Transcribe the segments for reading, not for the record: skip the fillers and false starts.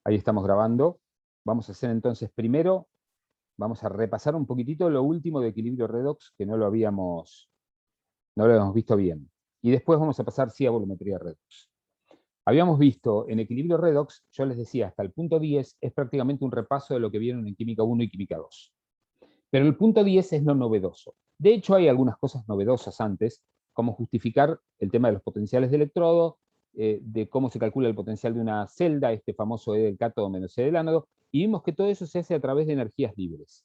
Ahí estamos grabando. Vamos a hacer entonces primero, vamos a repasar un poquitito lo último de equilibrio redox, que no lo habíamos visto bien. Y después vamos a pasar sí a volumetría redox. Habíamos visto en equilibrio redox, yo les decía, hasta el punto 10 es prácticamente un repaso de lo que vieron en química 1 y química 2. Pero el punto 10 es lo novedoso. De hecho, hay algunas cosas novedosas antes, como justificar el tema de los potenciales de electrodo, de cómo se calcula el potencial de una celda, este famoso E del cátodo menos E del ánodo, y vimos que todo eso se hace a través de energías libres.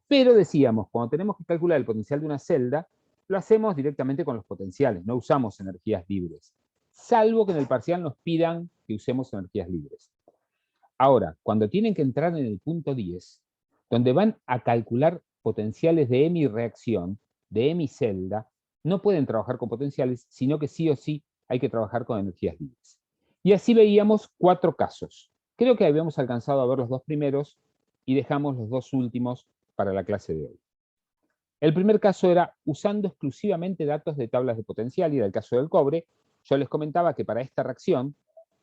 Pero decíamos, cuando tenemos que calcular el potencial de una celda, lo hacemos directamente con los potenciales, no usamos energías libres, salvo que en el parcial nos pidan que usemos energías libres. Ahora, cuando tienen que entrar en el punto 10, donde van a calcular potenciales de hemi-reacción, de hemi-celda, no pueden trabajar con potenciales, sino que sí o sí hay que trabajar con energías libres. Y así veíamos 4 casos. Creo que habíamos alcanzado a ver los 2 primeros y dejamos los 2 últimos para la clase de hoy. El primer caso era usando exclusivamente datos de tablas de potencial, y era el caso del cobre. Yo les comentaba que para esta reacción,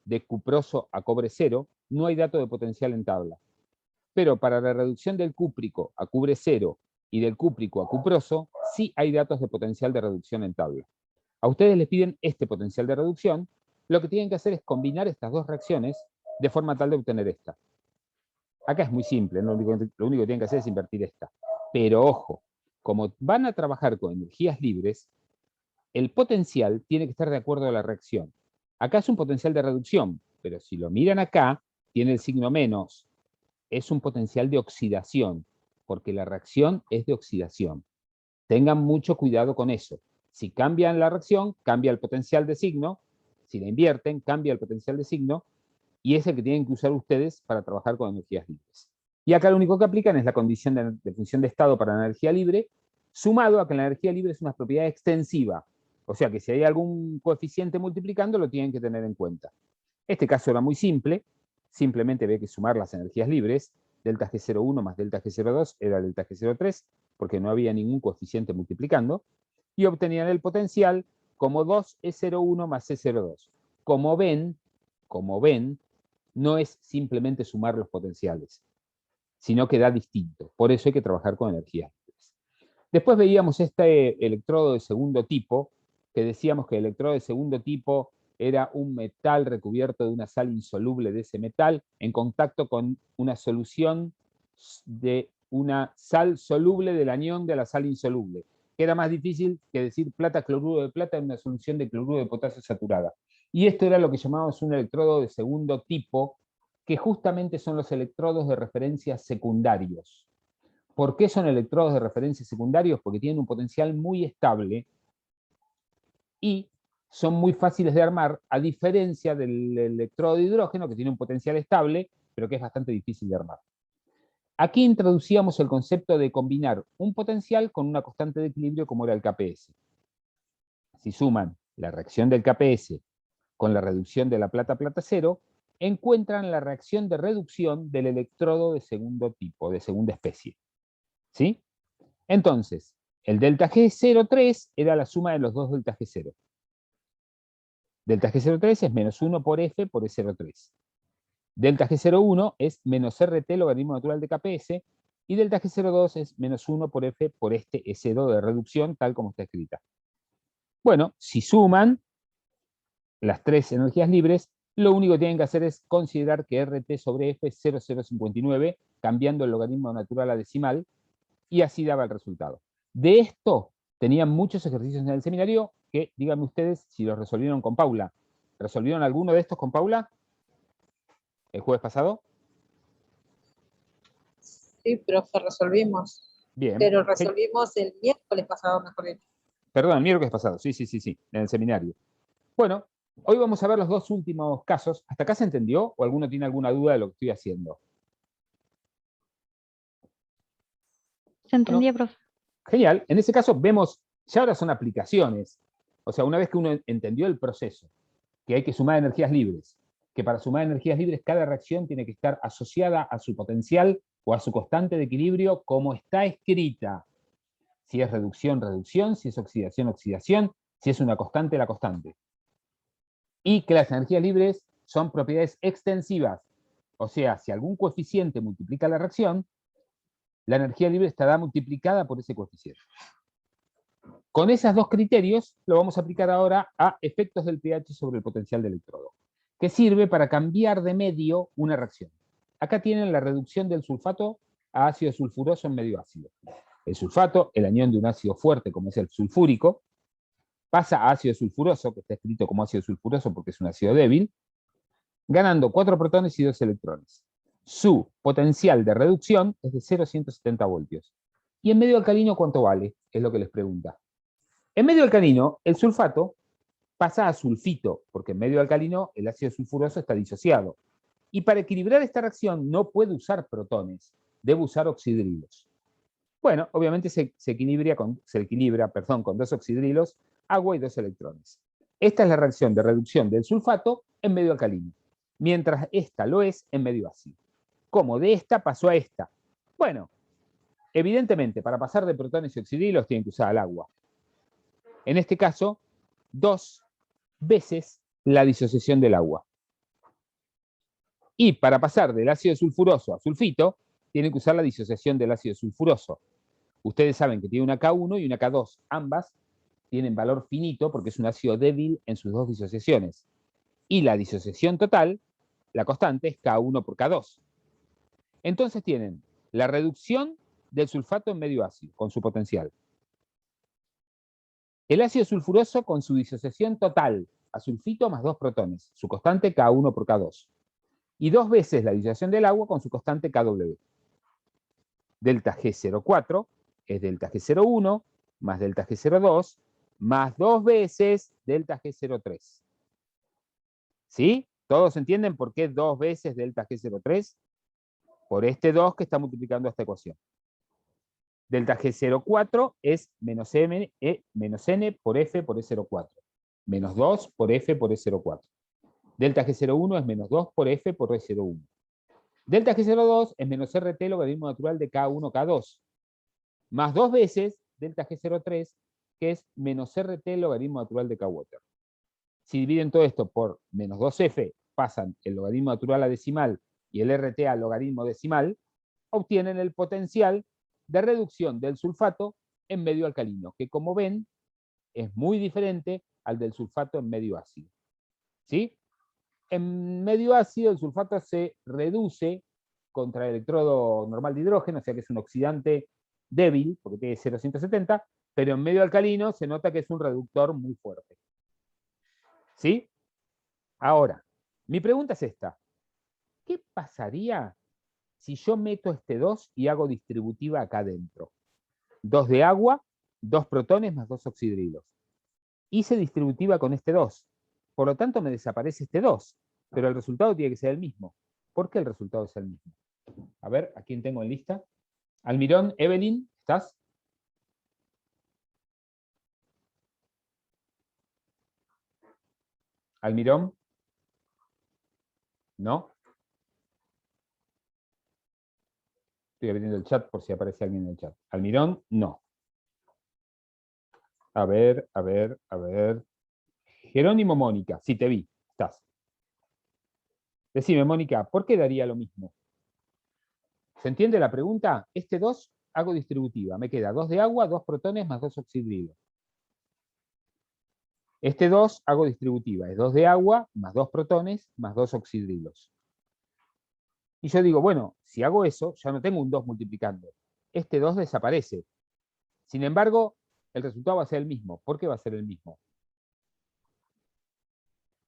de cuproso a cobre 0, no hay dato de potencial en tabla. Pero para la reducción del cúprico a cobre 0 y del cúprico a cuproso, sí hay datos de potencial de reducción en tabla. A ustedes les piden este potencial de reducción, lo que tienen que hacer es combinar estas dos reacciones de forma tal de obtener esta. Acá es muy simple, lo único que tienen que hacer es invertir esta. Pero ojo, como van a trabajar con energías libres, el potencial tiene que estar de acuerdo a la reacción. Acá es un potencial de reducción, pero si lo miran acá, tiene el signo menos. Es un potencial de oxidación, porque la reacción es de oxidación. Tengan mucho cuidado con eso. Si cambian la reacción, cambia el potencial de signo. Si la invierten, cambia el potencial de signo. Y es el que tienen que usar ustedes para trabajar con energías libres. Y acá lo único que aplican es la condición de función de estado para la energía libre, sumado a que la energía libre es una propiedad extensiva. O sea que si hay algún coeficiente multiplicando, lo tienen que tener en cuenta. Este caso era muy simple, simplemente había que sumar las energías libres, delta G01 más delta G02 era delta G03, porque no había ningún coeficiente multiplicando, y obtenían el potencial como 2E01 más E02. Como ven, no es simplemente sumar los potenciales, sino que da distinto. Por eso hay que trabajar con energías libres. Después veíamos este electrodo de segundo tipo, que decíamos que el electrodo de segundo tipo era un metal recubierto de una sal insoluble de ese metal en contacto con una solución de una sal soluble del anión de la sal insoluble, que era más difícil que decir plata cloruro de plata en una solución de cloruro de potasio saturada. Y esto era lo que llamábamos un electrodo de segundo tipo, que justamente son los electrodos de referencia secundarios. ¿Por qué son electrodos de referencia secundarios? Porque tienen un potencial muy estable y son muy fáciles de armar, a diferencia del electrodo de hidrógeno, que tiene un potencial estable, pero que es bastante difícil de armar. Aquí introducíamos el concepto de combinar un potencial con una constante de equilibrio como era el KPS. Si suman la reacción del KPS con la reducción de la plata-plata cero, encuentran la reacción de reducción del electrodo de segundo tipo, de segunda especie. ¿Sí? Entonces, el delta G03 era la suma de los dos delta G0. Delta G03 es menos 1 por F por E03. Delta G01 es menos RT logaritmo natural de KPS, y delta G02 es menos 1 por F por este S2 de reducción, tal como está escrita. Bueno, si suman las tres energías libres, lo único que tienen que hacer es considerar que RT sobre F es 0,059, cambiando el logaritmo natural a decimal, y así daba el resultado. De esto tenían muchos ejercicios en el seminario que, díganme ustedes si los resolvieron con Paula. ¿Resolvieron alguno de estos con Paula el jueves pasado? Sí, profe, resolvimos. Bien. Pero resolvimos el miércoles pasado, mejor dicho. Perdón, el miércoles pasado, sí, en el seminario. Bueno, hoy vamos a ver los dos últimos casos. ¿Hasta acá se entendió o alguno tiene alguna duda de lo que estoy haciendo? Se entendía, Bueno, profe. genial. En ese caso vemos, ya ahora son aplicaciones. O sea, una vez que uno entendió el proceso, que hay que sumar energías libres, que para sumar energías libres cada reacción tiene que estar asociada a su potencial o a su constante de equilibrio como está escrita. Si es reducción, reducción, si es oxidación, oxidación, si es una constante, la constante. Y que las energías libres son propiedades extensivas. O sea, si algún coeficiente multiplica la reacción, la energía libre estará multiplicada por ese coeficiente. Con esos dos criterios lo vamos a aplicar ahora a efectos del pH sobre el potencial de electrodo, que sirve para cambiar de medio una reacción. Acá tienen la reducción del sulfato a ácido sulfuroso en medio ácido. El sulfato, el anión de un ácido fuerte como es el sulfúrico, pasa a ácido sulfuroso, que está escrito como ácido sulfuroso porque es un ácido débil, ganando 4 protones y 2 electrones. Su potencial de reducción es de 0,170 voltios. ¿Y en medio alcalino cuánto vale? Es lo que les pregunta. En medio alcalino, el sulfato pasa a sulfito, porque en medio alcalino el ácido sulfuroso está disociado. Y para equilibrar esta reacción no puede usar protones, debe usar oxidrilos. Bueno, obviamente se equilibra con 2 oxidrilos, agua y 2 electrones. Esta es la reacción de reducción del sulfato en medio alcalino, mientras esta lo es en medio ácido. ¿Cómo? De esta pasó a esta. Bueno, evidentemente, para pasar de protones y oxidrilos tienen que usar el agua. En este caso, 2 veces la disociación del agua. Y para pasar del ácido sulfuroso a sulfito, tienen que usar la disociación del ácido sulfuroso. Ustedes saben que tiene una K1 y una K2. Ambas tienen valor finito porque es un ácido débil en sus dos disociaciones. Y la disociación total, la constante, es K1 por K2. Entonces tienen la reducción del sulfato en medio ácido, con su potencial. El ácido sulfuroso con su disociación total, a sulfito más 2 protones, su constante K1 por K2. Y 2 veces la disociación del agua con su constante Kw. Delta G04 es delta G01 más delta G02 más 2 veces delta G03. ¿Sí? ¿Todos entienden por qué 2 veces delta G03? Por este 2 que está multiplicando esta ecuación. Delta G04 es menos n por F por E04. Menos 2 por F por E04. Delta G01 es menos 2 por F por E01. Delta G02 es menos RT logaritmo natural de K1, K2. Más 2 veces delta G03, que es menos RT logaritmo natural de K-water. Si dividen todo esto por menos 2F, pasan el logaritmo natural a decimal y el RT al logaritmo decimal, obtienen el potencial de reducción del sulfato en medio alcalino, que como ven, es muy diferente al del sulfato en medio ácido. ¿Sí? En medio ácido el sulfato se reduce contra el electrodo normal de hidrógeno, o sea que es un oxidante débil, porque tiene 0,170, pero en medio alcalino se nota que es un reductor muy fuerte. ¿Sí? Ahora, mi pregunta es esta. ¿Qué pasaría si yo meto este 2 y hago distributiva acá adentro? 2 de agua, 2 protones más 2 oxidrilos. Hice distributiva con este 2. Por lo tanto, me desaparece este 2. Pero el resultado tiene que ser el mismo. ¿Por qué el resultado es el mismo? A ver, ¿a quién tengo en lista? Almirón, Evelyn, ¿estás? Almirón. ¿No? Estoy abriendo el chat por si aparece alguien en el chat. Almirón, no. A ver. Jerónimo, Mónica, sí te vi, estás. Decime, Mónica, ¿por qué daría lo mismo? ¿Se entiende la pregunta? Este 2 hago distributiva. Me queda 2 de agua, 2 protones más 2 oxidrilos. Este 2 hago distributiva. Es 2 de agua más 2 protones más 2 oxidrilos. Y yo digo, bueno, si hago eso, ya no tengo un 2 multiplicando. Este 2 desaparece. Sin embargo, el resultado va a ser el mismo. ¿Por qué va a ser el mismo?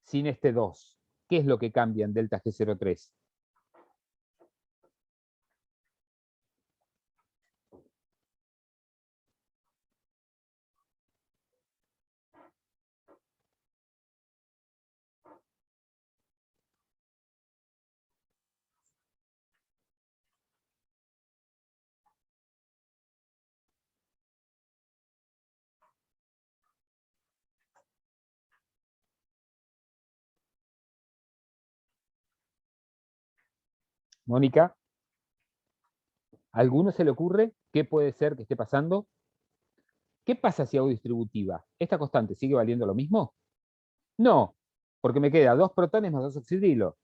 Sin este 2, ¿qué es lo que cambia en delta G03? Mónica, ¿a alguno se le ocurre qué puede ser que esté pasando? ¿Qué pasa si hago distributiva? ¿Esta constante sigue valiendo lo mismo? No, porque me queda 2 protones más 2 oxidrilos.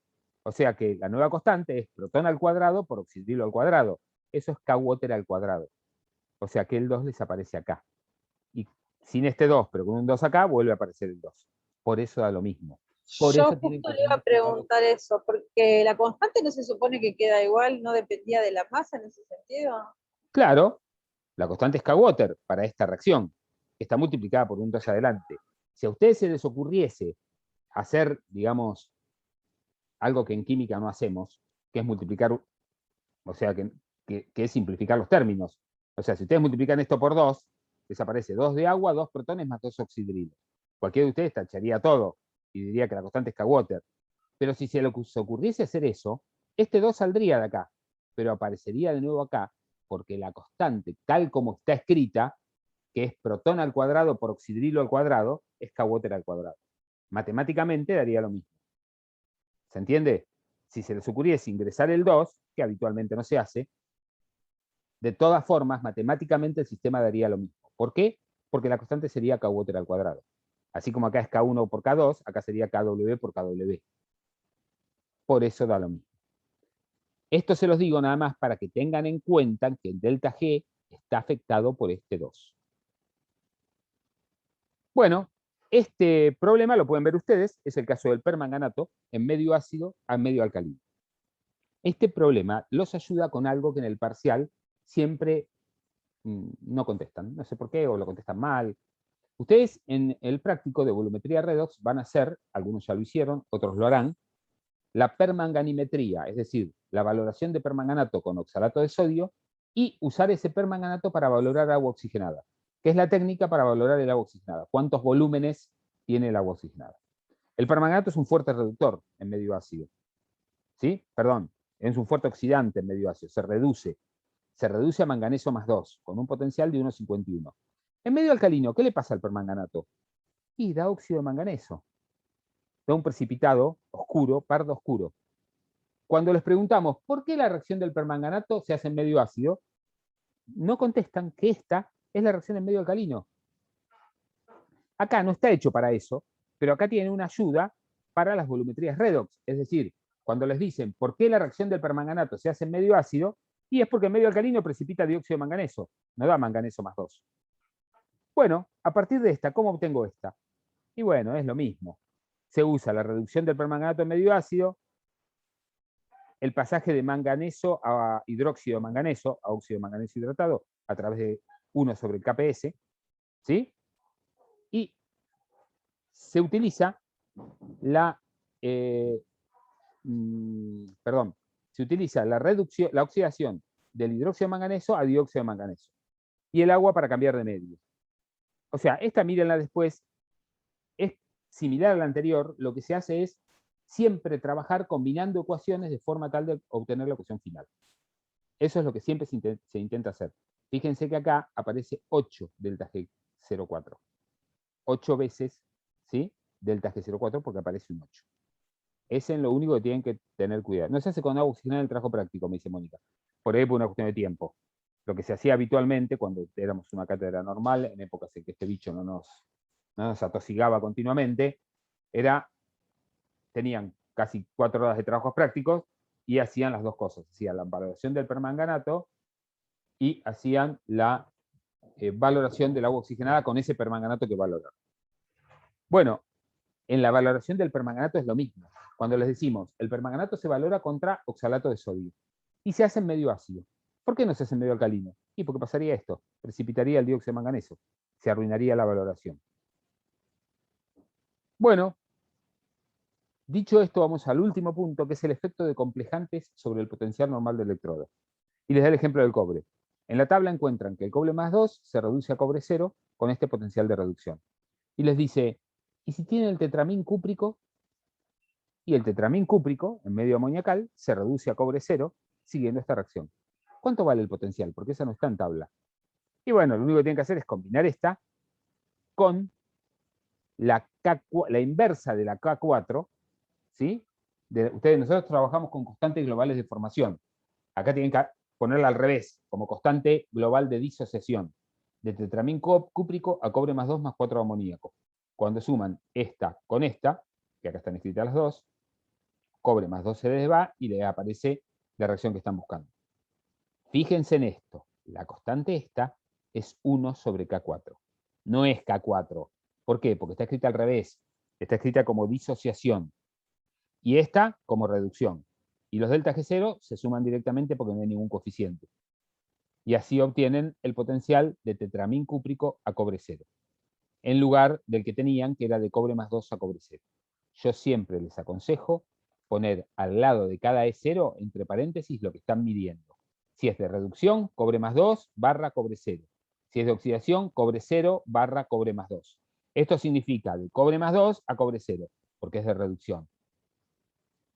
O sea que la nueva constante es protón al cuadrado por oxidrilo al cuadrado. Eso es K-water al cuadrado. O sea que el 2 les aparece acá. Y sin este 2, pero con un 2 acá, vuelve a aparecer el 2. Por eso da lo mismo. Por Yo eso tienen justo que le iba a tener cuidado. preguntar eso, porque la constante no se supone que queda igual, no dependía de la masa en ese sentido. Claro, la constante es K-water para esta reacción. Está multiplicada por un 2 adelante. Si a ustedes se les ocurriese hacer, digamos, algo que en química no hacemos, que es multiplicar, o sea, que es simplificar los términos. O sea, si ustedes multiplican esto por 2, desaparece 2 de agua, 2 protones más 2 oxidrilos. Cualquiera de ustedes tacharía todo y diría que la constante es K-water. Pero si se les ocurriese hacer eso, este 2 saldría de acá, pero aparecería de nuevo acá, porque la constante, tal como está escrita, que es protón al cuadrado por oxidrilo al cuadrado, es K-water al cuadrado. Matemáticamente daría lo mismo. ¿Se entiende? Si se les ocurriese ingresar el 2, que habitualmente no se hace, de todas formas, matemáticamente el sistema daría lo mismo. ¿Por qué? Porque la constante sería K-water al cuadrado. Así como acá es K1 por K2, acá sería KW por KW. Por eso da lo mismo. Esto se los digo nada más para que tengan en cuenta que el delta G está afectado por este 2. Bueno, este problema lo pueden ver ustedes, es el caso del permanganato en medio ácido a medio alcalino. Este problema los ayuda con algo que en el parcial siempre no contestan. No sé por qué, o lo contestan mal. Ustedes en el práctico de volumetría redox van a hacer, algunos ya lo hicieron, otros lo harán, la permanganimetría, es decir, la valoración de permanganato con oxalato de sodio y usar ese permanganato para valorar agua oxigenada, que es la técnica para valorar el agua oxigenada. ¿Cuántos volúmenes tiene el agua oxigenada? El permanganato es un fuerte reductor en medio ácido. ¿Sí? Perdón, es un fuerte oxidante en medio ácido, se reduce a manganeso más 2, con un potencial de 1,51. En medio alcalino, ¿qué le pasa al permanganato? Y da óxido de manganeso. Da un precipitado oscuro, pardo oscuro. Cuando les preguntamos por qué la reacción del permanganato se hace en medio ácido, no contestan que esta es la reacción en medio alcalino. Acá no está hecho para eso, pero acá tiene una ayuda para las volumetrías redox. Es decir, cuando les dicen por qué la reacción del permanganato se hace en medio ácido, y es porque en medio alcalino precipita dióxido de manganeso, no da manganeso más 2. Bueno, a partir de esta, ¿cómo obtengo esta? Y bueno, es lo mismo. Se usa la reducción del permanganato en medio ácido, el pasaje de manganeso a hidróxido de manganeso, a óxido de manganeso hidratado, a través de 1 sobre el KPS, ¿sí? Y se utiliza la, se utiliza la reducción, la oxidación del hidróxido de manganeso a dióxido de manganeso. Y el agua para cambiar de medio. O sea, esta mírenla después, es similar a la anterior, lo que se hace es siempre trabajar combinando ecuaciones de forma tal de obtener la ecuación final. Eso es lo que siempre se intenta hacer. Fíjense que acá aparece 8 delta G04. 8 veces, ¿sí? Delta G04 porque aparece un 8. Es en lo único que tienen que tener cuidado. No se hace con agua oxigenada en el trabajo práctico, me dice Mónica. Por ahí por una cuestión de tiempo. Lo que se hacía habitualmente cuando éramos una cátedra normal, en épocas en que este bicho no nos atosigaba continuamente, tenían casi 4 horas de trabajos prácticos y hacían las dos cosas. Hacían la valoración del permanganato y hacían la valoración del agua oxigenada con ese permanganato que valoran. Bueno, en la valoración del permanganato es lo mismo. Cuando les decimos, el permanganato se valora contra oxalato de sodio y se hace en medio ácido. ¿Por qué no se hace en medio alcalino? Y porque pasaría esto, precipitaría el dióxido de manganeso, se arruinaría la valoración. Bueno, dicho esto, vamos al último punto, que es el efecto de complejantes sobre el potencial normal del electrodo. Y les da el ejemplo del cobre. En la tabla encuentran que el cobre más 2 se reduce a cobre 0 con este potencial de reducción. Y les dice, ¿y si tiene el tetramín cúprico? Y el tetramín cúprico, en medio amoniacal, se reduce a cobre 0 siguiendo esta reacción. ¿Cuánto vale el potencial? Porque esa no está en tabla. Y bueno, lo único que tienen que hacer es combinar esta con la inversa de la K4, ¿sí? Nosotros trabajamos con constantes globales de formación. Acá tienen que ponerla al revés, como constante global de disociación, de tetramín cúprico a cobre más 2 más 4 amoníaco. Cuando suman esta con esta, que acá están escritas las dos, cobre más 2 se les va y le aparece la reacción que están buscando. Fíjense en esto, la constante esta es 1 sobre K4, no es K4. ¿Por qué? Porque está escrita al revés, está escrita como disociación, y esta como reducción. Y los delta G0 se suman directamente porque no hay ningún coeficiente. Y así obtienen el potencial de tetramín cúprico a cobre 0, en lugar del que tenían, que era de cobre más 2 a cobre 0. Yo siempre les aconsejo poner al lado de cada E0, entre paréntesis, lo que están midiendo. Si es de reducción, cobre más 2 barra cobre 0. Si es de oxidación, cobre 0 barra cobre más 2. Esto significa de cobre más 2 a cobre 0, porque es de reducción.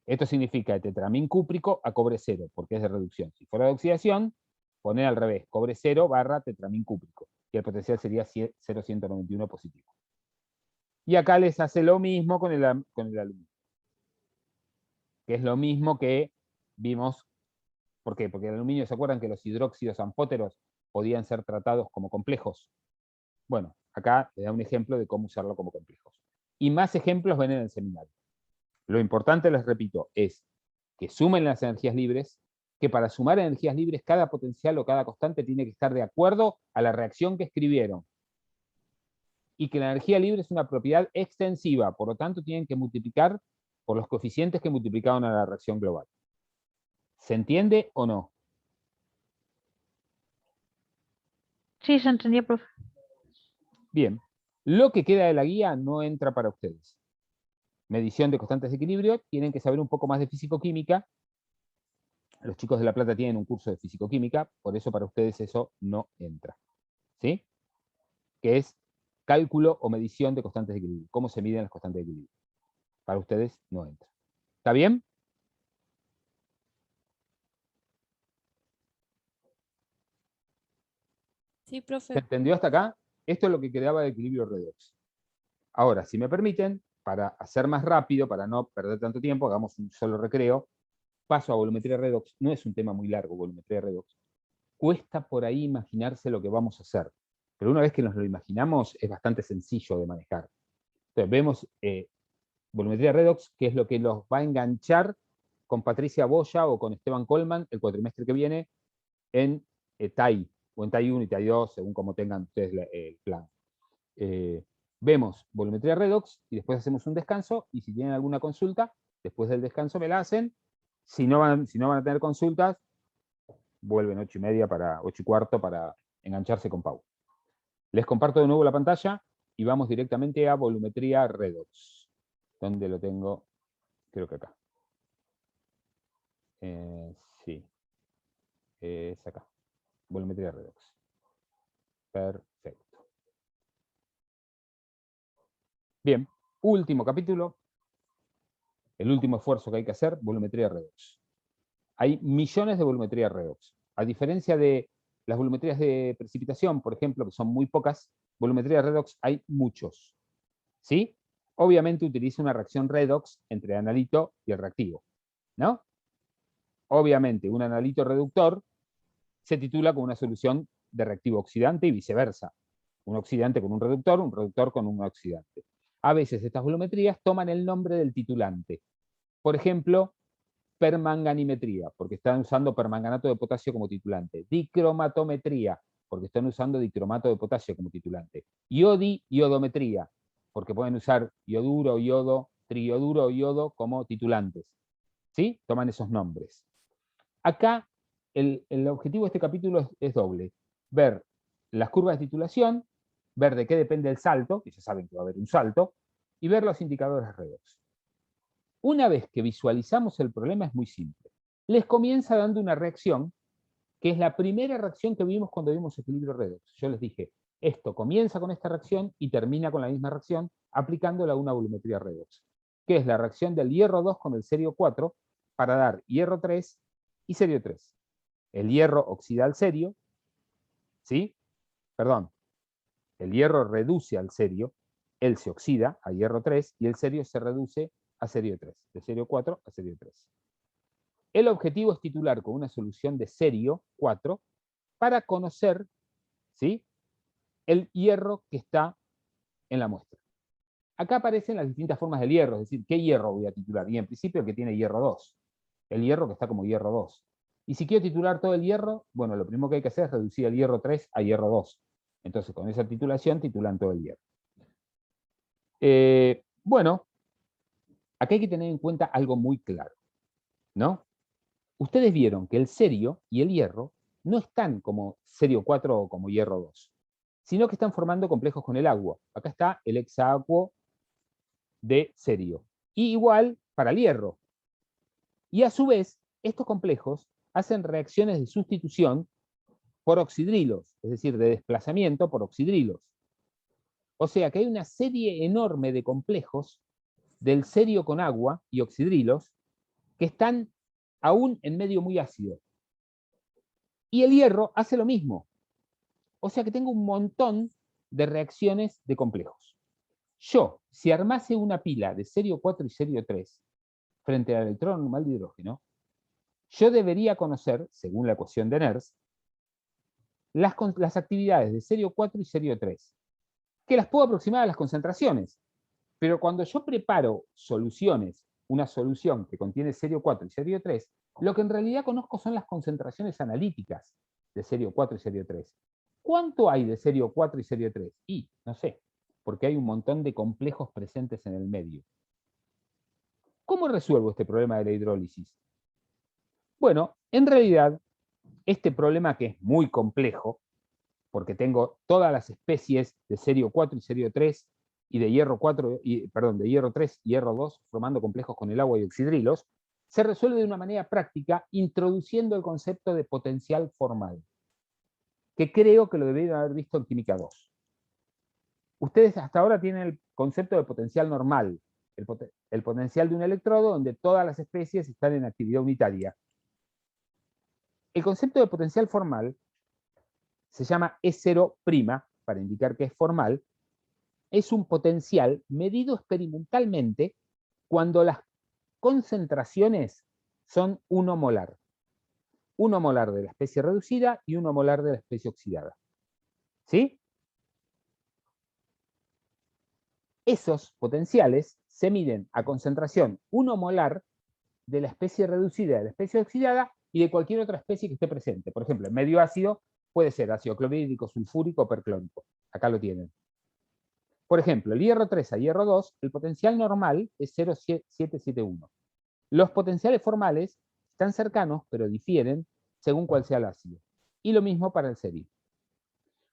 Esto significa de tetramín cúprico a cobre 0, porque es de reducción. Si fuera de oxidación, poner al revés, cobre 0 barra tetramín cúprico. Y el potencial sería 0,191 positivo. Y acá les hace lo mismo con el aluminio. Que es lo mismo que vimos. ¿Por qué? Porque el aluminio, ¿se acuerdan que los hidróxidos ampóteros podían ser tratados como complejos? Bueno, acá les da un ejemplo de cómo usarlo como complejos. Y más ejemplos ven en el seminario. Lo importante, les repito, es que sumen las energías libres, que para sumar energías libres cada potencial o cada constante tiene que estar de acuerdo a la reacción que escribieron. Y que la energía libre es una propiedad extensiva, por lo tanto tienen que multiplicar por los coeficientes que multiplicaron a la reacción global. ¿Se entiende o no? Sí, se entendió, profe. Bien. Lo que queda de la guía no entra para ustedes. Medición de constantes de equilibrio, tienen que saber un poco más de físico-química. Los chicos de La Plata tienen un curso de físico-química, por eso para ustedes eso no entra. ¿Sí? Que es cálculo o medición de constantes de equilibrio. ¿Cómo se miden las constantes de equilibrio? Para ustedes no entra. ¿Está bien? Sí, ¿Se profe. entendió hasta acá? Esto es lo que quedaba de equilibrio redox. Ahora, si me permiten, para hacer más rápido, para no perder tanto tiempo, hagamos un solo recreo, paso a volumetría redox. No es un tema muy largo, volumetría redox. Cuesta por ahí imaginarse lo que vamos a hacer, pero una vez que nos lo imaginamos es bastante sencillo de manejar. Entonces vemos volumetría redox, que es lo que los va a enganchar con Patricia Boya o con Esteban Colman el cuatrimestre que viene en TAI, o en TAI 1 y TAI 2, según como tengan ustedes el plan. Vemos volumetría redox y después hacemos un descanso, y si tienen alguna consulta, después del descanso me la hacen. Si no van a tener consultas, vuelven 8:30 para 8:15 para engancharse con Pau. Les comparto de nuevo la pantalla y vamos directamente a volumetría redox. ¿Dónde lo tengo? Creo que acá. Sí. Es acá. Volumetría redox. Perfecto. Bien. Último capítulo. El último esfuerzo que hay que hacer, volumetría redox. Hay millones de volumetría redox. A diferencia de las volumetrías de precipitación, por ejemplo, que son muy pocas, volumetría redox hay muchos. ¿Sí? Obviamente utiliza una reacción redox entre analito y el reactivo, ¿no? Obviamente, un analito reductor se titula como una solución de reactivo oxidante y viceversa. Un oxidante con un reductor con un oxidante. A veces estas volumetrías toman el nombre del titulante. Por ejemplo, permanganimetría, porque están usando permanganato de potasio como titulante. Dicromatometría, porque están usando dicromato de potasio como titulante. Iodometría, porque pueden usar ioduro, yodo, triioduro o yodo como titulantes. ¿Sí? Toman esos nombres. Acá el objetivo de este capítulo es doble. Ver las curvas de titulación, ver de qué depende el salto, que ya saben que va a haber un salto, y ver los indicadores redox. Una vez que visualizamos el problema es muy simple. Les comienza dando una reacción, que es la primera reacción que vimos cuando vimos equilibrio redox. Yo les dije, esto comienza con esta reacción y termina con la misma reacción aplicándola a una volumetría redox, que es la reacción del hierro 2 con el cerio 4 para dar hierro 3 y cerio 3. El hierro oxida al cerio, ¿sí? Perdón, el hierro reduce al cerio, él se oxida a hierro 3 y el cerio se reduce a cerio 3, de cerio 4 a cerio 3. El objetivo es titular con una solución de cerio 4 para conocer, ¿sí?, el hierro que está en la muestra. acá aparecen las distintas formas del hierro, es decir, ¿qué hierro voy a titular? Y en principio el que tiene hierro 2, el hierro que está como hierro 2. Y si quiero titular todo el hierro, bueno, lo primero que hay que hacer es reducir el hierro 3 a hierro 2. Entonces, con esa titulación titulan todo el hierro. Bueno, acá hay que tener en cuenta algo muy claro, ¿no? Ustedes vieron que el cerio y el hierro no están como cerio 4 o como hierro 2, sino que están formando complejos con el agua. Acá está el hexaacuo de cerio. Y igual para el hierro. Y a su vez, estos complejos hacen reacciones de sustitución por oxidrilos, es decir, de desplazamiento por oxidrilos. O sea que hay una serie enorme de complejos del cerio con agua y oxidrilos que están aún en medio muy ácido. Y el hierro hace lo mismo. O sea que tengo un montón de reacciones de complejos. Yo, si armase una pila de cerio 4 y cerio 3 frente al electrón normal de hidrógeno, yo debería conocer, según la ecuación de Nernst, las actividades de cerio 4 y cerio 3, que las puedo aproximar a las concentraciones. Pero cuando yo preparo soluciones, una solución que contiene cerio 4 y cerio 3, lo que en realidad conozco son las concentraciones analíticas de cerio 4 y cerio 3. ¿Cuánto hay de cerio 4 y cerio 3? Y, no sé, porque hay un montón de complejos presentes en el medio. ¿Cómo resuelvo este problema de la hidrólisis? Bueno, en realidad, este problema que es muy complejo, porque tengo todas las especies de cerio 4 y cerio 3 y de hierro 4, de hierro 3 y hierro 2 formando complejos con el agua y oxidrilos, se resuelve de una manera práctica introduciendo el concepto de potencial formal, que creo que lo deberían haber visto en química 2. Ustedes hasta ahora tienen el concepto de potencial normal, el potencial de un electrodo donde todas las especies están en actividad unitaria. El concepto de potencial formal se llama E0', para indicar que es formal, es un potencial medido experimentalmente cuando las concentraciones son 1 molar. 1 molar de la especie reducida y 1 molar de la especie oxidada. ¿Sí? Esos potenciales se miden a concentración 1 molar de la especie reducida, de la especie oxidada y de cualquier otra especie que esté presente. Por ejemplo, en medio ácido puede ser ácido clorhídrico, sulfúrico o perclórico. Acá lo tienen. Por ejemplo, el hierro 3 a hierro 2, el potencial normal es 0,771. Los potenciales formales están cercanos, pero difieren según cuál sea el ácido. Y lo mismo para el cerio.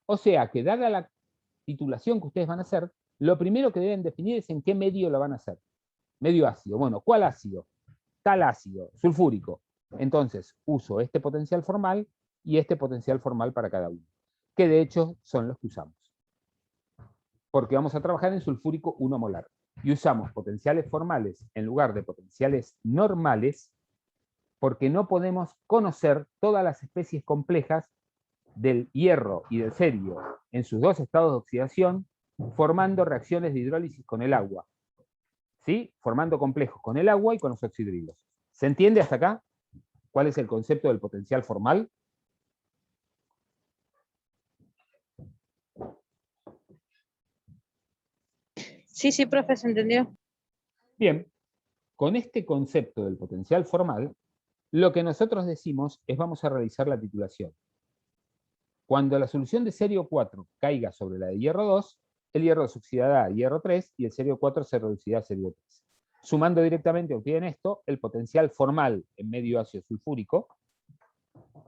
O sea que, dada la titulación que ustedes van a hacer, lo primero que deben definir es en qué medio lo van a hacer. Medio ácido. Bueno, ¿cuál ácido? Tal ácido, sulfúrico. Entonces, uso este potencial formal y este potencial formal para cada uno, que de hecho son los que usamos. Porque vamos a trabajar en sulfúrico 1 molar. Y usamos potenciales formales en lugar de potenciales normales, porque no podemos conocer todas las especies complejas del hierro y del cerio en sus dos estados de oxidación, formando reacciones de hidrólisis con el agua. ¿Sí? Formando complejos con el agua y con los oxidrilos. ¿Se entiende hasta acá cuál es el concepto del potencial formal? Sí, profe, se entendió. Bien, con este concepto del potencial formal, lo que nosotros decimos es vamos a realizar la titulación. Cuando la solución de cerio 4 caiga sobre la de hierro 2, el hierro se oxidará a hierro 3 y el cerio 4 se reducirá a cerio 3. Sumando directamente, obtienen esto, el potencial formal en medio ácido sulfúrico.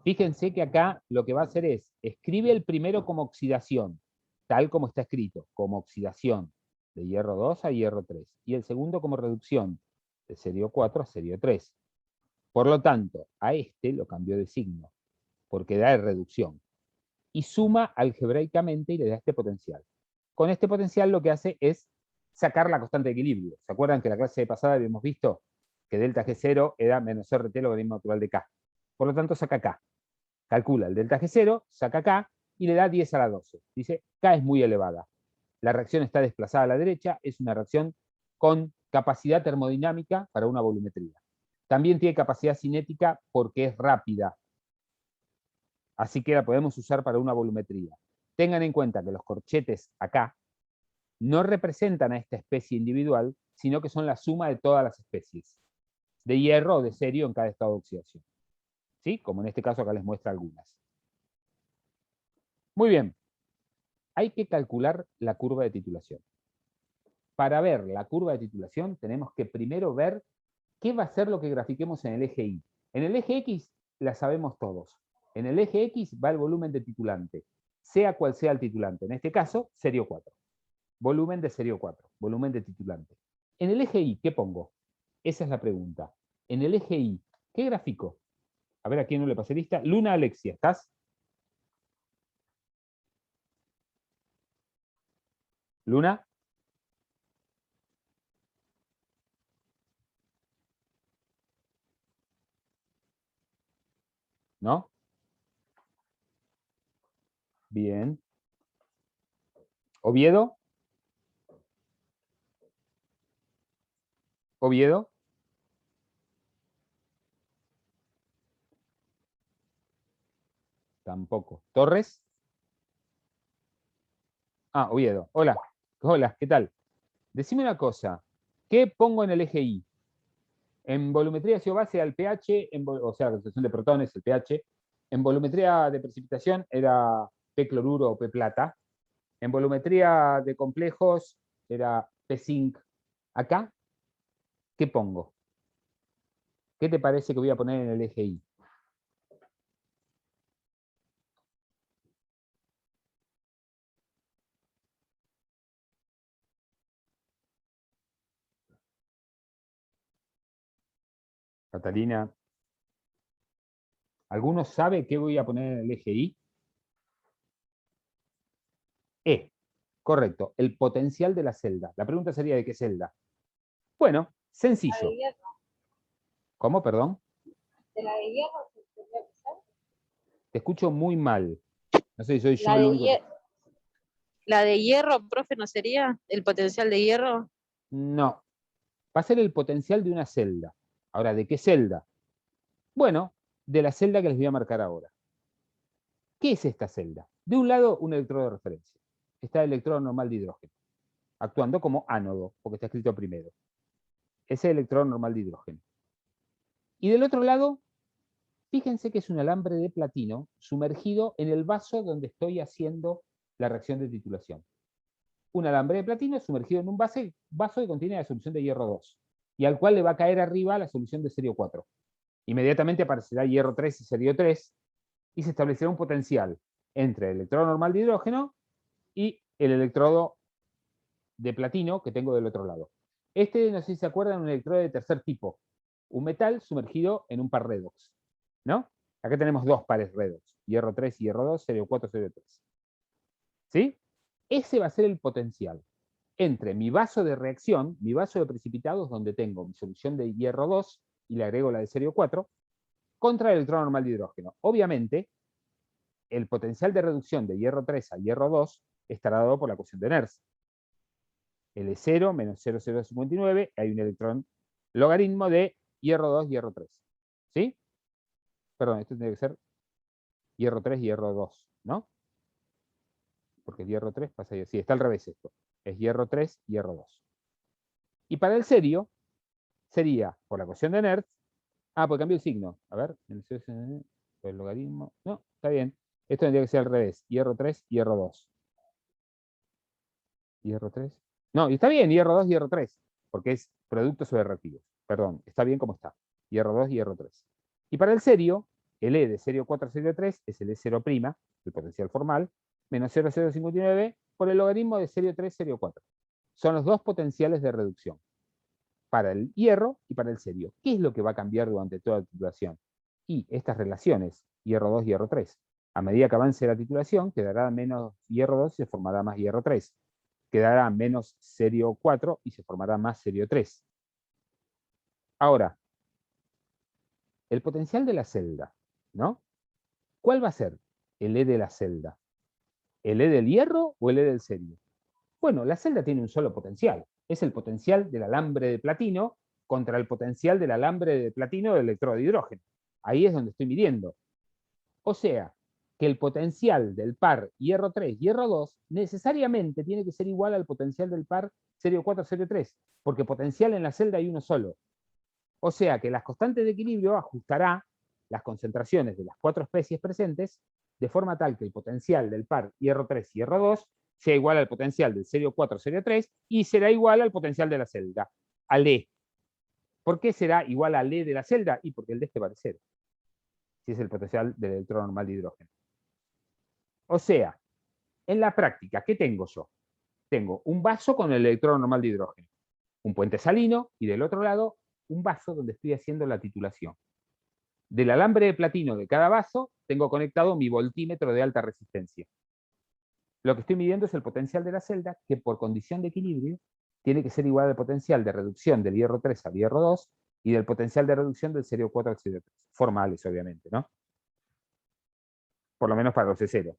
Fíjense que acá lo que va a hacer es, escribe el primero como oxidación, tal como está escrito, como oxidación de hierro 2 a hierro 3, y el segundo como reducción, de cerio 4 a cerio 3. Por lo tanto, a este lo cambió de signo, porque da reducción. Y suma algebraicamente y le da este potencial. Con este potencial lo que hace es sacar la constante de equilibrio. ¿Se acuerdan que en la clase pasada habíamos visto que delta G0 era menos RT logaritmo natural de K? Por lo tanto, saca K. Calcula el delta G0, saca K y le da 10 a la 12. Dice, K es muy elevada. La reacción está desplazada a la derecha, es una reacción con capacidad termodinámica para una volumetría. También tiene capacidad cinética porque es rápida. Así que la podemos usar para una volumetría. Tengan en cuenta que los corchetes acá no representan a esta especie individual, sino que son la suma de todas las especies de hierro o de cerio en cada estado de oxidación. ¿Sí? Como en este caso acá les muestra algunas. Muy bien. Hay que calcular la curva de titulación. Para ver la curva de titulación tenemos que primero ver qué va a ser lo que grafiquemos en el eje Y. En el eje X la sabemos todos. En el eje X va el volumen de titulante, sea cual sea el titulante. En este caso, serio 4. Volumen de serio 4, volumen de titulante. En el eje Y, ¿qué pongo? Esa es la pregunta. En el eje Y, ¿qué gráfico? A ver, ¿a quién no le pasé lista? Luna Alexia, ¿estás? Luna. ¿No? Bien. ¿Oviedo? ¿Oviedo? Tampoco. ¿Torres? Ah, Oviedo. Hola. Hola, ¿qué tal? Decime una cosa. ¿Qué pongo en el eje Y? En volumetría ácido base al pH, o sea, la concentración de protones, el pH. En volumetría de precipitación era P cloruro o P plata. En volumetría de complejos era P zinc. Acá, ¿qué pongo? ¿Qué te parece que voy a poner en el eje Y? Catalina. ¿Alguno sabe qué voy a poner en el eje Y? E. Correcto, el potencial de la celda. La pregunta sería ¿de qué celda? Bueno, La de sencillo. hierro. ¿Cómo, perdón? ¿De la de hierro se tendría que ser? Te escucho muy mal. No sé si soy yo La el de, único. la de hierro, profe, ¿no sería el potencial de hierro? No, va a ser el potencial de una celda. Ahora, ¿de qué celda? Bueno, de la celda que les voy a marcar ahora. ¿Qué es esta celda? De un lado, un electrodo de referencia. Está el electrodo normal de hidrógeno, actuando como ánodo, porque está escrito primero. Ese electrodo normal de hidrógeno. Y del otro lado, fíjense que es un alambre de platino sumergido en el vaso donde estoy haciendo la reacción de titulación. Un alambre de platino sumergido en un vaso que contiene la solución de hierro 2, y al cual le va a caer arriba la solución de serio 4. Inmediatamente aparecerá hierro 3 y serio 3, y se establecerá un potencial entre el electrodo normal de hidrógeno y el electrodo de platino que tengo del otro lado. Este, no sé si se acuerdan, un electrodo de tercer tipo, un metal sumergido en un par redox, ¿no? Acá tenemos dos pares redox, hierro 3 y hierro 2, serio 4, serio 3. ¿Sí? Ese va a ser el potencial entre mi vaso de reacción, mi vaso de precipitados, donde tengo mi solución de hierro 2 y le agrego la de serio 4, contra el electrón normal de hidrógeno. Obviamente, el potencial de reducción de hierro 3 a hierro 2 estará dado por la ecuación de Nernst. L0 menos 0,059, hay un electrón logaritmo de hierro 2, hierro 3. ¿Sí? Perdón, esto tiene que ser hierro 3, hierro 2, ¿no? Porque el hierro 3 pasa ahí. Sí, está al revés esto. Es hierro 3, hierro 2. Y para el serio, sería, por la ecuación de Nernst, pues cambió el signo. A ver, el logaritmo. No, está bien. Esto tendría que ser al revés. Hierro 3, hierro 2. Hierro 3. No, y está bien, hierro 2, hierro 3, porque es producto sobre reactivos. Perdón, está bien como está. Hierro 2, hierro 3. Y para el serio, el E de serio 4 a serio 3 es el E0', el potencial formal, menos 0,059 por el logaritmo de serio 3, serio 4. Son los dos potenciales de reducción, para el hierro y para el serio. ¿Qué es lo que va a cambiar durante toda la titulación? Y estas relaciones, hierro 2, hierro 3. A medida que avance la titulación, quedará menos hierro 2 y se formará más hierro 3. Quedará menos serio 4 y se formará más serio 3. Ahora, el potencial de la celda, ¿no? ¿Cuál va a ser el E de la celda? ¿El E del hierro o el E del serio? Bueno, la celda tiene un solo potencial. Es el potencial del alambre de platino contra el potencial del alambre de platino del electrodo de hidrógeno. Ahí es donde estoy midiendo. O sea, que el potencial del par hierro 3, hierro 2, necesariamente tiene que ser igual al potencial del par serio 4, serio 3, porque potencial en la celda hay uno solo. O sea que las constantes de equilibrio ajustará las concentraciones de las 4 especies presentes de forma tal que el potencial del par hierro 3 y hierro 2 sea igual al potencial del serio 4, serio 3 y será igual al potencial de la celda, al E. ¿Por qué será igual al E de la celda? Y porque el de este vale 0, si es el potencial del electrón normal de hidrógeno. O sea, en la práctica, ¿qué tengo yo? Tengo un vaso con el electrón normal de hidrógeno, un puente salino y del otro lado un vaso donde estoy haciendo la titulación. Del alambre de platino de cada vaso tengo conectado mi voltímetro de alta resistencia. Lo que estoy midiendo es el potencial de la celda, que por condición de equilibrio tiene que ser igual al potencial de reducción del hierro 3 al hierro 2 y del potencial de reducción del serio 4 al serio 3. Formales, obviamente, ¿no? Por lo menos para los de 0.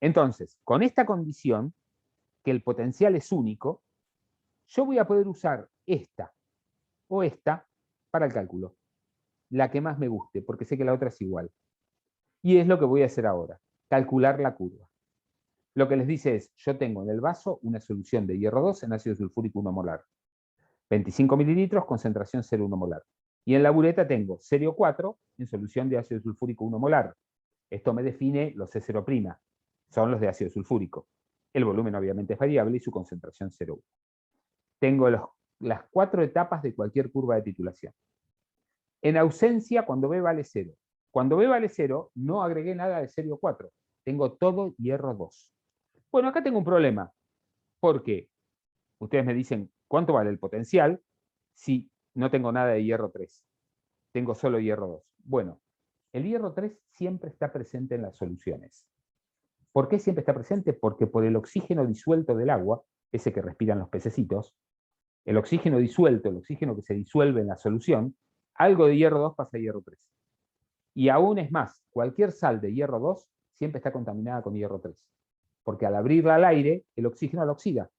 Entonces, con esta condición, que el potencial es único, yo voy a poder usar esta o esta para el cálculo. La que más me guste, porque sé que la otra es igual. Y es lo que voy a hacer ahora, calcular la curva. Lo que les dice es, yo tengo en el vaso una solución de hierro 2 en ácido sulfúrico 1 molar. 25 mililitros, concentración 0,1 molar. Y en la bureta tengo serio 4 en solución de ácido sulfúrico 1 molar. Esto me define los C0', son los de ácido sulfúrico. El volumen obviamente es variable y su concentración 0,1. Tengo las 4 etapas de cualquier curva de titulación. En ausencia, cuando B vale 0. Cuando B vale 0, no agregué nada de serio 4. Tengo todo hierro 2. Bueno, acá tengo un problema, porque ustedes me dicen, ¿cuánto vale el potencial si no tengo nada de hierro 3? Tengo solo hierro 2. Bueno, el hierro 3 siempre está presente en las soluciones. ¿Por qué siempre está presente? Porque por el oxígeno disuelto del agua, ese que respiran los pececitos, el oxígeno disuelto, el oxígeno que se disuelve en la solución, algo de hierro 2 pasa a hierro 3. Y aún es más, cualquier sal de hierro 2 siempre está contaminada con hierro 3. Porque al abrirla al aire, el oxígeno la oxida.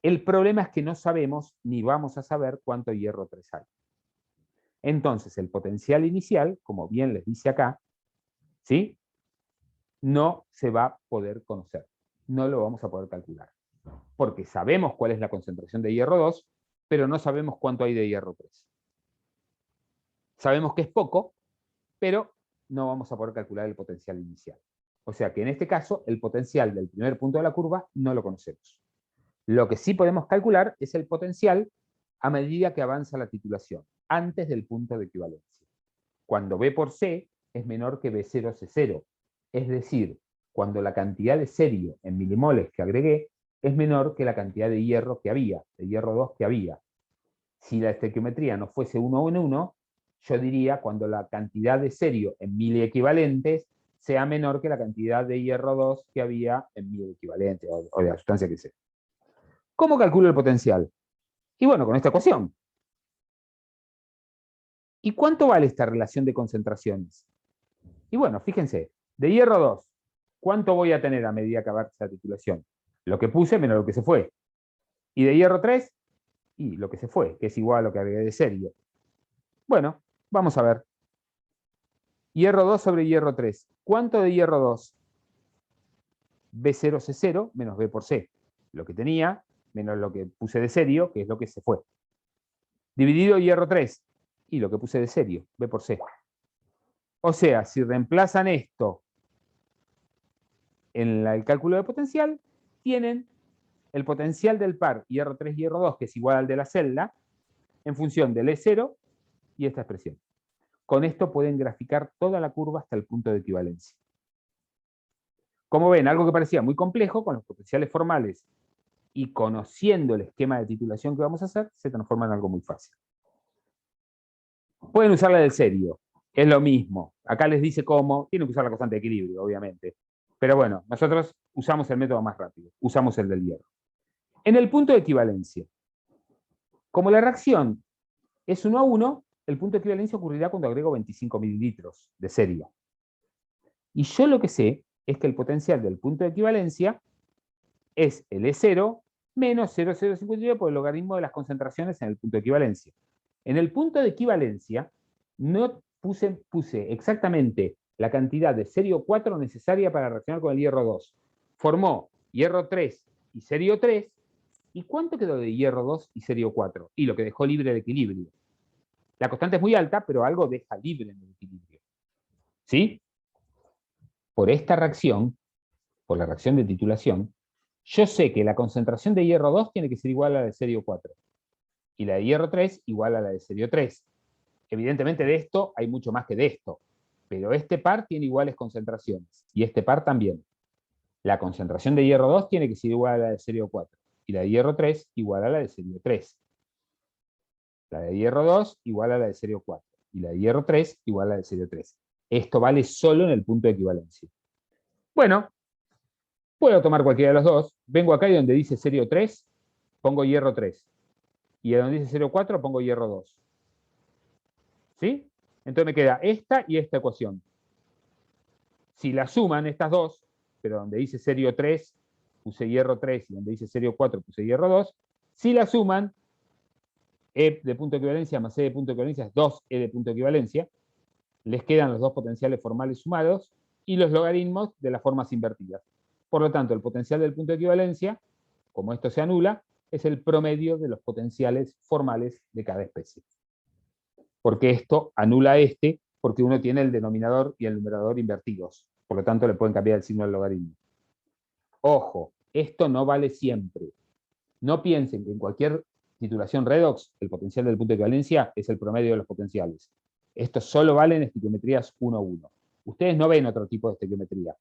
El problema es que no sabemos ni vamos a saber cuánto hierro 3 hay. Entonces, el potencial inicial, como bien les dice acá, ¿sí?, no se va a poder conocer. No lo vamos a poder calcular. Porque sabemos cuál es la concentración de hierro 2, pero no sabemos cuánto hay de hierro 3. Sabemos que es poco, pero no vamos a poder calcular el potencial inicial. O sea que en este caso, el potencial del primer punto de la curva no lo conocemos. Lo que sí podemos calcular es el potencial a medida que avanza la titulación, antes del punto de equivalencia. Cuando B por C es menor que B0 C0, es decir, cuando la cantidad de serio en milimoles que agregué es menor que la cantidad de hierro que había, de hierro 2 que había. Si la estequiometría no fuese 1 en 1, yo diría cuando la cantidad de serio en miliequivalentes sea menor que la cantidad de hierro 2 que había en miliequivalentes, o de la sustancia que sea. ¿Cómo calculo el potencial? Y bueno, con esta ecuación. ¿Y cuánto vale esta relación de concentraciones? Y bueno, fíjense, de hierro 2, ¿cuánto voy a tener a medida que avanza la titulación? Lo que puse menos lo que se fue. Y de hierro 3, y lo que se fue, que es igual a lo que agregué de serio. Bueno, vamos a ver. Hierro 2 sobre hierro 3. ¿Cuánto de hierro 2? B0 C0 menos B por C. Lo que tenía, menos lo que puse de serio, que es lo que se fue. Dividido hierro 3. Y lo que puse de serio, B por C. O sea, si reemplazan esto en el cálculo de potencial, tienen el potencial del par hierro 3 y hierro 2, que es igual al de la celda, en función del E0 y esta expresión. Con esto pueden graficar toda la curva hasta el punto de equivalencia. Como ven, algo que parecía muy complejo, con los potenciales formales y conociendo el esquema de titulación que vamos a hacer, se transforma en algo muy fácil. Pueden usar la del serio, es lo mismo. Acá les dice cómo, tienen que usar la constante de equilibrio, obviamente. Pero bueno, nosotros usamos el método más rápido, usamos el del hierro. En el punto de equivalencia, como la reacción es 1 a 1, el punto de equivalencia ocurrirá cuando agrego 25 mililitros de serio. Y yo lo que sé es que el potencial del punto de equivalencia es el E0 menos 0,059 por el logaritmo de las concentraciones en el punto de equivalencia. En el punto de equivalencia no puse exactamente la cantidad de serio 4 necesaria para reaccionar con el hierro 2. Formó hierro 3 y serio 3. ¿Y cuánto quedó de hierro 2 y serio 4? Y lo que dejó libre el equilibrio. La constante es muy alta, pero algo deja libre en el equilibrio. ¿Sí? Por esta reacción, por la reacción de titulación, yo sé que la concentración de hierro 2 tiene que ser igual a la de serio 4. Y la de hierro 3 igual a la de serio 3. Evidentemente de esto hay mucho más que de esto. Pero este par tiene iguales concentraciones. Y este par también. La concentración de hierro 2 tiene que ser igual a la de serio 4. Y la de hierro 3 igual a la de serio 3. La de hierro 2 igual a la de serio 4. Y la de hierro 3 igual a la de serio 3. Esto vale solo en el punto de equivalencia. Bueno, puedo tomar cualquiera de los dos. Vengo acá y donde dice serio 3, pongo hierro 3. Y donde dice serio 4, pongo hierro 2. ¿Sí? Entonces me queda esta y esta ecuación. Si la suman estas dos, pero donde dice serio 3, puse hierro 3, y donde dice serio 4, puse hierro 2, si la suman, E de punto de equivalencia más E de punto de equivalencia es 2E de punto de equivalencia, les quedan los dos potenciales formales sumados y los logaritmos de las formas invertidas. Por lo tanto, el potencial del punto de equivalencia, como esto se anula, es el promedio de los potenciales formales de cada especie. Porque esto anula este, porque uno tiene el denominador y el numerador invertidos. Por lo tanto, le pueden cambiar el signo del logaritmo. Ojo, esto no vale siempre. No piensen que en cualquier titulación redox, el potencial del punto de equivalencia es el promedio de los potenciales. Esto solo vale en estequiometrías 1-1. Ustedes no ven otro tipo de estequiometría.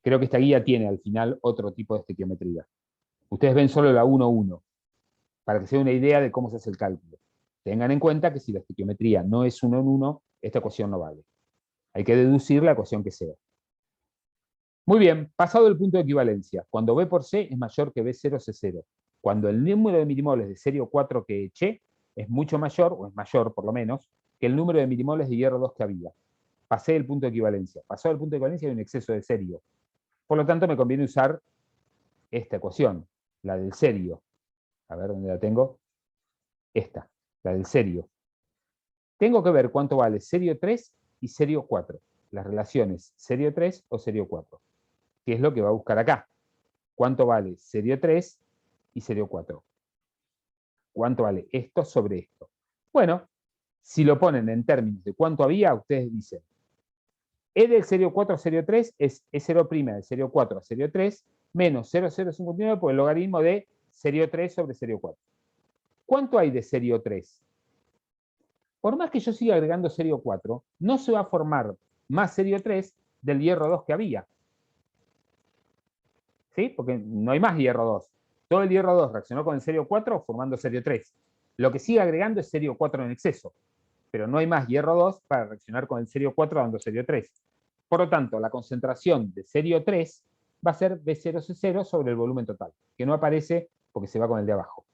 Creo que esta guía tiene al final otro tipo de estequiometría. Ustedes ven solo la 1-1, para que se den una idea de cómo se hace el cálculo. Tengan en cuenta que si la estequiometría no es 1 en 1, esta ecuación no vale. Hay que deducir la ecuación que sea. Muy bien, pasado el punto de equivalencia, cuando B por C es mayor que B0 C0, cuando el número de milimoles de serio 4 que eché es mucho mayor, o es mayor por lo menos, que el número de milimoles de hierro 2 que había. Pasé el punto de equivalencia. Pasado el punto de equivalencia hay un exceso de serio. Por lo tanto, me conviene usar esta ecuación, la del serio. A ver dónde la tengo. Esta, la del serio. Tengo que ver cuánto vale serio 3 y serio 4. Las relaciones serio 3 o serio 4. ¿Qué es lo que va a buscar acá? ¿Cuánto vale serio 3 y serio 4? ¿Cuánto vale esto sobre esto? Bueno, si lo ponen en términos de cuánto había, ustedes dicen, E del serio 4 a serio 3 es E0' de serio 4 a serio 3 menos 0,059 por el logaritmo de serio 3 sobre serio 4. ¿Cuánto hay de serio 3? Por más que yo siga agregando serio 4, no se va a formar más serio 3 del hierro 2 que había. ¿Sí? Porque no hay más hierro 2. Todo el hierro 2 reaccionó con el serio 4 formando serio 3. Lo que sigue agregando es serio 4 en exceso. Pero no hay más hierro 2 para reaccionar con el serio 4 dando serio 3. Por lo tanto, la concentración de serio 3 va a ser B0C0 sobre el volumen total, que no aparece porque se va con el de abajo.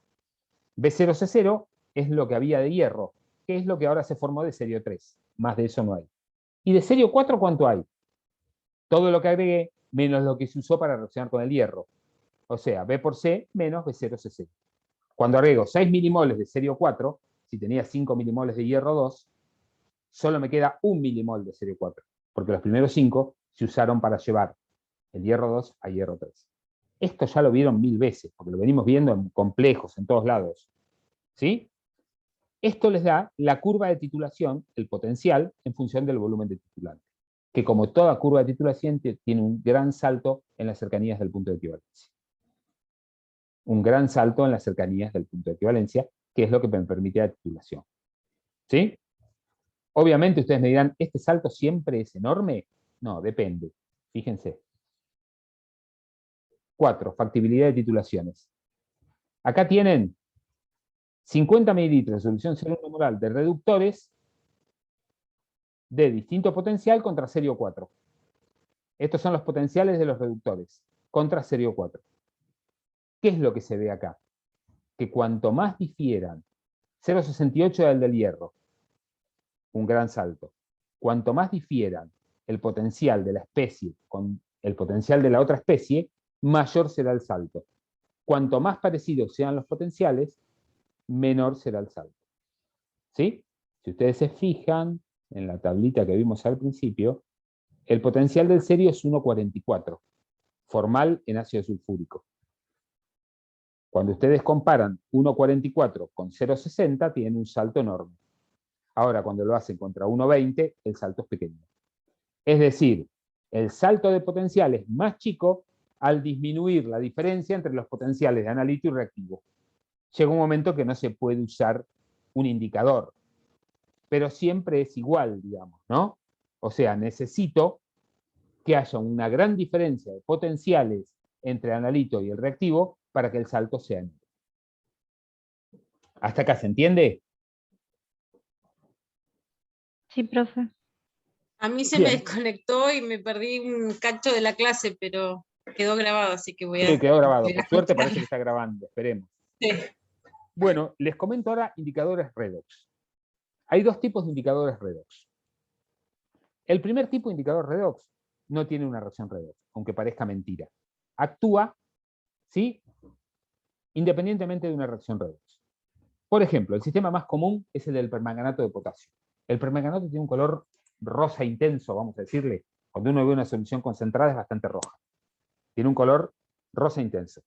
B0C0 es lo que había de hierro, que es lo que ahora se formó de serio 3. Más de eso no hay. ¿Y de serio 4 cuánto hay? Todo lo que agregué menos lo que se usó para reaccionar con el hierro. O sea, B por C menos B0C0. Cuando agrego 6 milimoles de serio 4, si tenía 5 milimoles de hierro 2, solo me queda 1 milimol de serio 4, porque los primeros 5 se usaron para llevar el hierro 2 a hierro 3. Esto ya lo vieron 1000 veces, porque lo venimos viendo en complejos, en todos lados. ¿Sí? Esto les da la curva de titulación, el potencial, en función del volumen de titulante, que como toda curva de titulación tiene un gran salto en las cercanías del punto de equivalencia. Un gran salto en las cercanías del punto de equivalencia, que es lo que me permite la titulación. ¿Sí? Obviamente ustedes me dirán, ¿este salto siempre es enorme? No, depende. Fíjense. 4. Factibilidad de titulaciones. Acá tienen 50 mililitros de solución celular moral de reductores de distinto potencial contra serio 4. Estos son los potenciales de los reductores contra serio 4. ¿Qué es lo que se ve acá? Que cuanto más difieran, 0,68 era el del hierro, un gran salto. Cuanto más difieran el potencial de la especie con el potencial de la otra especie, mayor será el salto. Cuanto más parecidos sean los potenciales, menor será el salto. ¿Sí? Si ustedes se fijan en la tablita que vimos al principio, El potencial del serio es 1,44, formal en ácido sulfúrico. Cuando ustedes comparan 1,44 con 0,60, tienen un salto enorme. Ahora, cuando lo hacen contra 1,20, el salto es pequeño. Es decir, el salto de potencial es más chico al disminuir la diferencia entre los potenciales de analito y reactivo. Llega un momento que no se puede usar un indicador, pero siempre es igual, digamos, ¿no? O sea, necesito que haya una gran diferencia de potenciales entre el analito y el reactivo para que el salto sea nulo. ¿Hasta acá se entiende? Sí, profe. A mí se Bien. me desconectó y me perdí un cacho de la clase, pero quedó grabado, así que voy a... Sí, quedó grabado. voy a Por suerte escucharlo. parece que está grabando, esperemos. Sí. Bueno, les comento ahora indicadores redox. Hay dos tipos de indicadores redox. El primer tipo de indicador redox no tiene una reacción redox, aunque parezca mentira. Actúa, ¿sí?, independientemente de una reacción redox. Por ejemplo, el sistema más común es el del permanganato de potasio. El permanganato tiene un color rosa intenso, vamos a decirle. Cuando uno ve una solución concentrada es bastante roja. Tiene un color rosa intenso.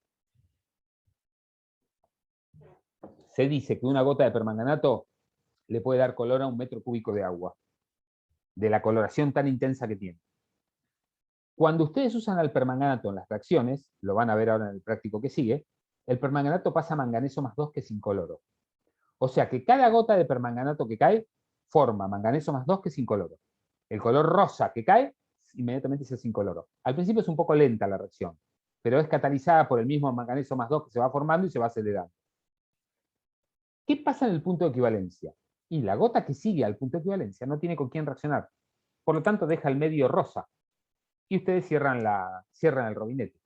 Se dice que una gota de permanganato le puede dar color a 1 metro cúbico de agua, de la coloración tan intensa que tiene. Cuando ustedes usan el permanganato en las reacciones, lo van a ver ahora en el práctico que sigue, el permanganato pasa a manganeso más 2 que es incoloro. O sea que cada gota de permanganato que cae forma manganeso más 2 que es incoloro. El color rosa que cae inmediatamente es incoloro. Al principio es un poco lenta la reacción, pero es catalizada por el mismo manganeso más 2 que se va formando y se va acelerando. ¿Qué pasa en el punto de equivalencia? Y la gota que sigue al punto de equivalencia no tiene con quién reaccionar. Por lo tanto, deja el medio rosa. Y ustedes cierran el robinete.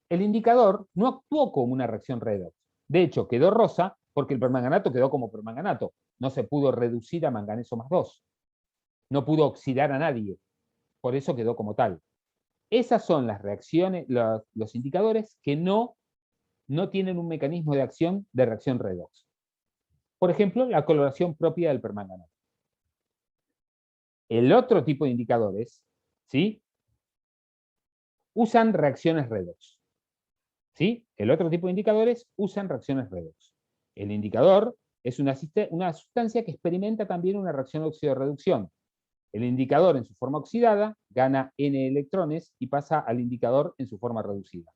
El indicador no actuó como una reacción redox. De hecho, quedó rosa porque el permanganato quedó como permanganato. No se pudo reducir a manganeso más 2. No pudo oxidar a nadie. Por eso quedó como tal. Esas son las reacciones, los indicadores que no tienen un mecanismo de acción de reacción redox. Por ejemplo, la coloración propia del permanganato. El otro tipo de indicadores, ¿sí?, usan reacciones redox. ¿Sí? El otro tipo de indicadores usan reacciones redox. El indicador es una sustancia que experimenta también una reacción oxidorreducción. El indicador en su forma oxidada gana N electrones y pasa al indicador en su forma reducida.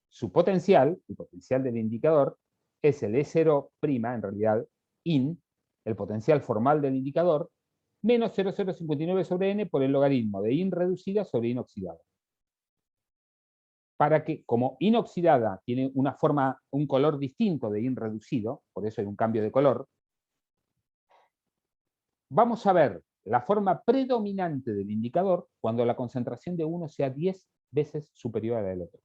Su potencial, el potencial del indicador, es el E0', en realidad, IN, el potencial formal del indicador, menos 0,059 sobre N por el logaritmo de IN reducida sobre IN oxidada. Para que, como inoxidada tiene una forma, un color distinto de IN reducido, por eso hay un cambio de color, vamos a ver la forma predominante del indicador cuando la concentración de uno sea 10 veces superior a la del otro.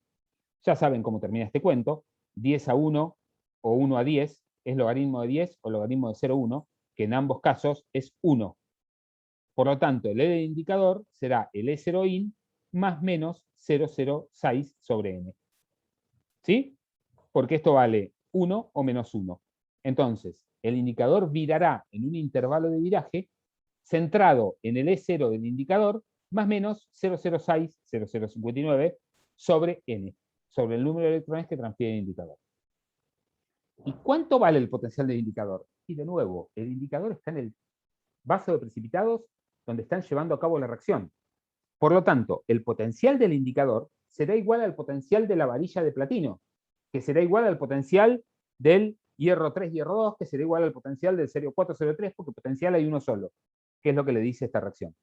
Ya saben cómo termina este cuento, 10 a 1 o 1 a 10 es logaritmo de 10 o logaritmo de 0,1, que en ambos casos es 1. Por lo tanto, el E del indicador será el E0 IN más menos 0,06 sobre N. ¿Sí? Porque esto vale 1 o menos 1. Entonces, el indicador virará en un intervalo de viraje centrado en el E0 del indicador más menos 0,06, 0,059 sobre N, sobre el número de electrones que transfiere el indicador. ¿Y cuánto vale el potencial del indicador? Y de nuevo, el indicador está en el vaso de precipitados donde están llevando a cabo la reacción. Por lo tanto, el potencial del indicador será igual al potencial de la varilla de platino, que será igual al potencial del hierro 3, hierro 2, que será igual al potencial del serio 403, porque potencial hay uno solo, que es lo que le dice esta reacción.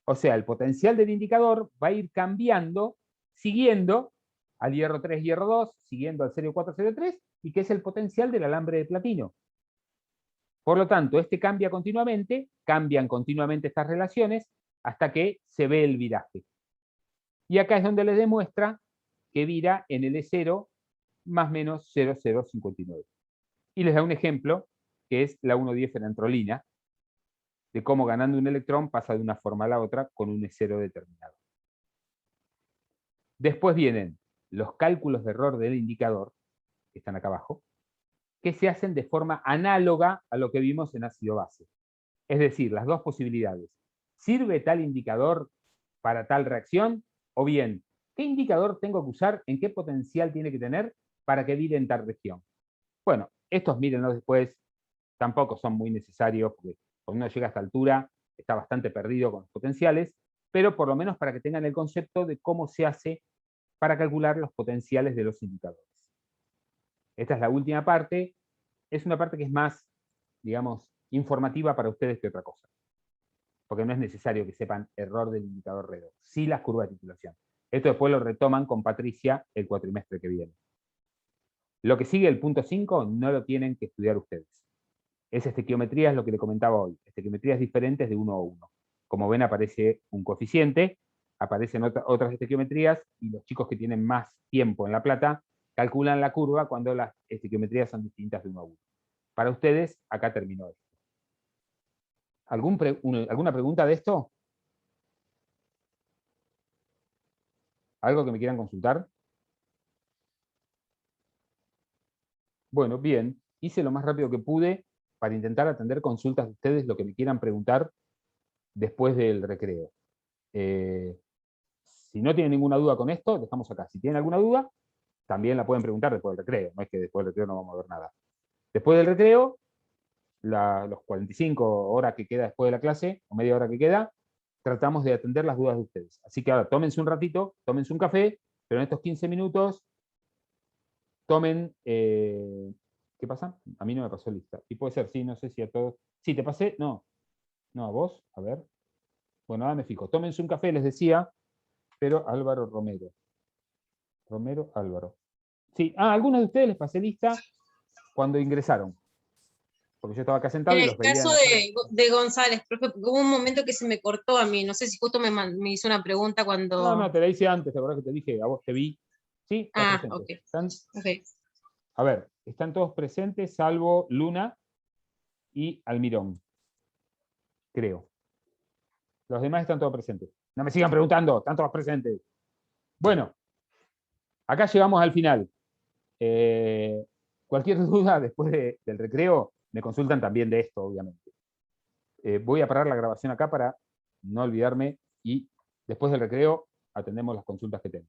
O sea, el potencial del indicador va a ir cambiando siguiendo al hierro 3, hierro 2, siguiendo al serio 403, y que es el potencial del alambre de platino. Por lo tanto, este cambia continuamente, cambian continuamente estas relaciones, hasta que se ve el viraje. Y acá es donde les demuestra que vira en el E0 más menos 0,059. Y les da un ejemplo, que es la 1,10-fenantrolina, de cómo ganando un electrón pasa de una forma a la otra con un E0 determinado. Después vienen los cálculos de error del indicador, que están acá abajo, que se hacen de forma análoga a lo que vimos en ácido base. Es decir, las dos posibilidades. ¿Sirve tal indicador para tal reacción, o bien, ¿qué indicador tengo que usar, en qué potencial tiene que tener para que vire en tal región? Bueno, estos mírenlos después, tampoco son muy necesarios, porque cuando uno llega a esta altura está bastante perdido con los potenciales, pero por lo menos para que tengan el concepto de cómo se hace para calcular los potenciales de los indicadores. Esta es la última parte, es una parte que es más, digamos, informativa para ustedes que otra cosa, porque no es necesario que sepan error del indicador redox, sí las curvas de titulación. Esto después lo retoman con Patricia el cuatrimestre que viene. Lo que sigue, el punto 5, no lo tienen que estudiar ustedes. Es estequiometría, es lo que le comentaba hoy. Estequiometrías diferentes de 1 a 1. Como ven, aparece un coeficiente, aparecen otras estequiometrías, y los chicos que tienen más tiempo en La Plata calculan la curva cuando las estequiometrías son distintas de 1 a 1. Para ustedes, acá terminó esto. ¿Alguna pregunta de esto? ¿Algo que me quieran consultar? Bueno, bien. Hice lo más rápido que pude para intentar atender consultas de ustedes, lo que me quieran preguntar después del recreo. Si no tienen ninguna duda con esto, dejamos acá. Si tienen alguna duda, también la pueden preguntar después del recreo. No es que después del recreo no vamos a ver nada. Después del recreo, los 45 horas que queda después de la clase, o media hora que queda, tratamos de atender las dudas de ustedes. Así que ahora tómense un ratito, tómense un café, pero en estos 15 minutos tomen... ¿qué pasa? A mí no me pasó lista. Y puede ser, sí, no sé si a todos... Sí, ¿te pasé? No. No, a vos, a ver. Bueno, ahora me fijo. Tómense un café, les decía, pero Álvaro Romero. Romero Álvaro. Sí, a algunos de ustedes les pasé lista cuando ingresaron. Porque yo estaba acá sentado En y el los veía en caso la sala. de González, profe, porque hubo un momento que se me cortó a mí, no sé si justo me hizo una pregunta No, cuando... no, te la hice antes, ¿te acordás que te dije? A vos te vi. Sí, estás Ah, presente. ok, ok. A ver, están todos presentes, salvo Luna y Almirón. Creo. Los demás están todos presentes. No me sigan preguntando, están todos presentes. Bueno, acá llegamos al final. Cualquier duda después del recreo, me consultan también de esto, obviamente. Voy a parar la grabación acá para no olvidarme, y después del recreo atendemos las consultas que tengo.